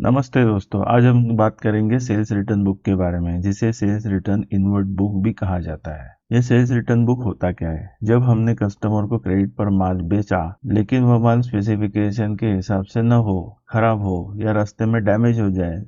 नमस्ते दोस्तों, आज हम बात करेंगे सेल्स रिटर्न बुक के बारे में, जिसे सेल्स रिटर्न इनवर्ट बुक भी कहा जाता है। यह सेल्स रिटर्न बुक होता क्या है? जब हमने कस्टमर को क्रेडिट पर माल बेचा लेकिन वह माल स्पेसिफिकेशन के हिसाब से न हो, खराब हो या रास्ते में डैमेज हो जाए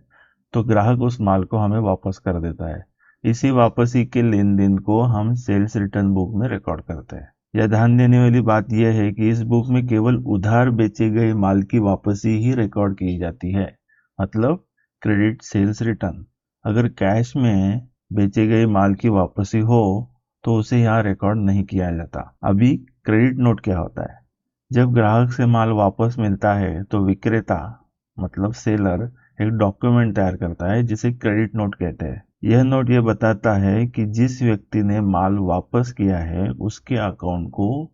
तो ग्राहक उस माल को हमें वापस कर देता है। इसी वापसी के लेन देन को हम सेल्स रिटर्न बुक में रिकॉर्ड करते हैं। यह ध्यान देने वाली बात यह है कि इस बुक में केवल उधार बेचे गए माल की वापसी ही रिकॉर्ड की जाती है, मतलब क्रेडिट सेल्स रिटर्न। अगर कैश में बेचे गए माल की वापसी हो तो उसे यहाँ रिकॉर्ड नहीं किया जाता। अभी क्रेडिट नोट क्या होता है? जब ग्राहक से माल वापस मिलता है तो विक्रेता मतलब सेलर एक डॉक्यूमेंट तैयार करता है जिसे क्रेडिट नोट कहते हैं। यह नोट यह बताता है कि जिस व्यक्ति ने माल वापस किया है उसके अकाउंट को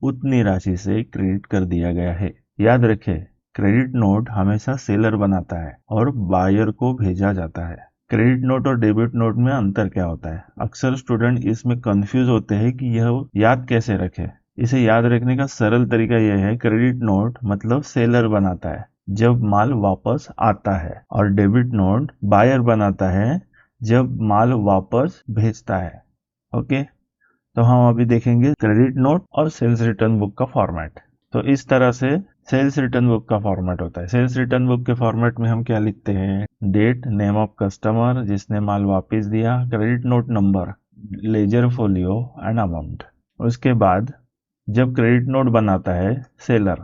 उतनी राशि से क्रेडिट कर दिया गया है। याद रखें, क्रेडिट नोट हमेशा सेलर बनाता है और बायर को भेजा जाता है। क्रेडिट नोट और डेबिट नोट में अंतर क्या होता है? अक्सर स्टूडेंट इसमें कंफ्यूज होते हैं कि यह याद कैसे रखें। इसे याद रखने का सरल तरीका यह है, क्रेडिट नोट मतलब सेलर बनाता है जब माल वापस आता है, और डेबिट नोट बायर बनाता है जब माल वापस भेजता है। ओके, तो हम अभी देखेंगे क्रेडिट नोट और सेल्स रिटर्न बुक का फॉर्मेट। तो इस तरह से सेल्स रिटर्न बुक का फॉर्मेट होता है। सेल्स रिटर्न बुक के फॉर्मेट में हम क्या लिखते हैं? डेट, नेम ऑफ कस्टमर जिसने माल वापस दिया, credit note number, ledger folio and amount. उसके बाद जब क्रेडिट नोट बनाता है सेलर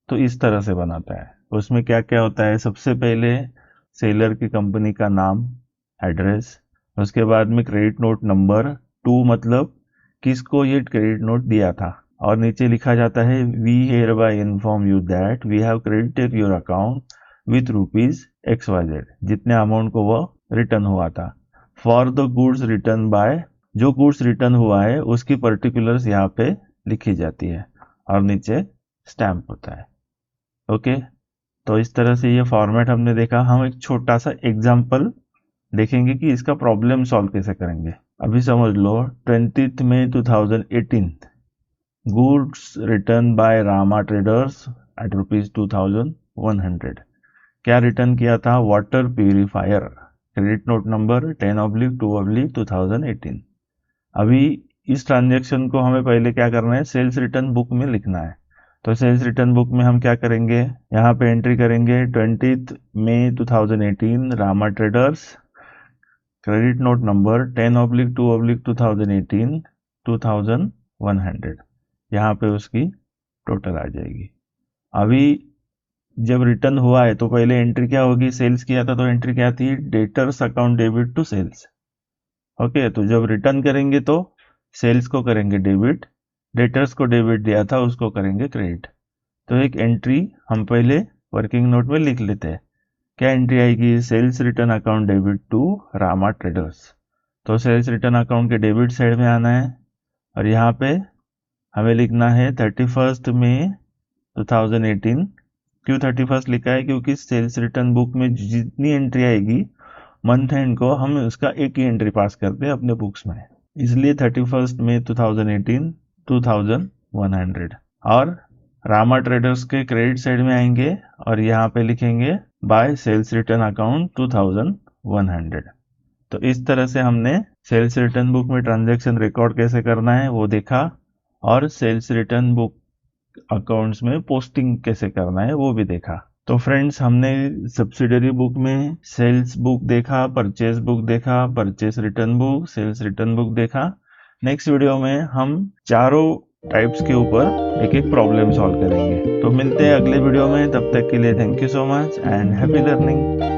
तो इस तरह से बनाता है। उसमें क्या क्या होता है? सबसे पहले सेलर की कंपनी का नाम, एड्रेस, उसके बाद में क्रेडिट नोट नंबर 2 मतलब किसको ये क्रेडिट नोट दिया था, और नीचे लिखा जाता है we hereby inform you that we have credited your account with rupees XYZ, जितने अमाउंट को वह रिटर्न हुआ था। For the goods return by, जो गुड्स रिटर्न हुआ है उसकी पर्टिकुलर्स यहाँ पे लिखी जाती है और नीचे स्टैम्प होता है। ओके, तो इस तरह से ये फॉर्मेट हमने देखा। हम एक छोटा सा एग्जाम्पल देखेंगे कि इसका प्रॉब्लम सॉल्व कैसे करेंगे। अभी समझ लो 20 मई 2018 goods return by Rama traders at ₹2100। क्या रिटर्न किया था? Water purifier. Credit note number 10/2/2018। अभी इस ट्रांजैक्शन को हमें पहले क्या करना है? सेल्स रिटर्न बुक में लिखना है। तो सेल्स रिटर्न बुक में हम क्या करेंगे? यहाँ पे एंट्री करेंगे 20 मई 2018 Rama traders, credit note number 10/2/2018 2100। यहाँ पे उसकी टोटल आ जाएगी। अभी जब रिटर्न हुआ है तो पहले एंट्री क्या होगी? सेल्स किया था तो एंट्री क्या थी? Debtors account debit to sales. Okay, तो जब रिटर्न करेंगे तो सेल्स को करेंगे डेबिट, डेटर्स को डेबिट दिया था उसको करेंगे क्रेडिट। तो एक एंट्री हम पहले वर्किंग नोट में लिख लेते हैं। क्या एंट्री आएगी? Sales return account debit to Rama traders. तो सेल्स रिटर्न अकाउंट के डेबिट साइड में आना है और यहाँ पे हमें लिखना है 31 मई 2018। क्यों 31 लिखा है? क्योंकि सेल्स रिटर्न बुक में जितनी एंट्री आएगी मंथ एंड को हम उसका एक ही एंट्री पास करते हैं अपने बुक्स में, इसलिए 31 मई 2018 2100। और रामा ट्रेडर्स के क्रेडिट साइड में आएंगे और यहाँ पे लिखेंगे बाय सेल्स रिटर्न अकाउंट 2100। तो इस तरह से हमने सेल्स रिटर्न बुक में ट्रांजैक्शन रिकॉर्ड कैसे करना है वो देखा, और सेल्स रिटर्न बुक अकाउंट्स में पोस्टिंग कैसे करना है वो भी देखा। तो फ्रेंड्स, हमने सब्सिडरी बुक में सेल्स बुक देखा, परचेज बुक देखा, purchase return book, sales return book देखा। नेक्स्ट वीडियो में हम चारों टाइप्स के ऊपर एक एक प्रॉब्लम सॉल्व करेंगे। तो मिलते हैं अगले वीडियो में, तब तक के लिए thank you so much and happy learning.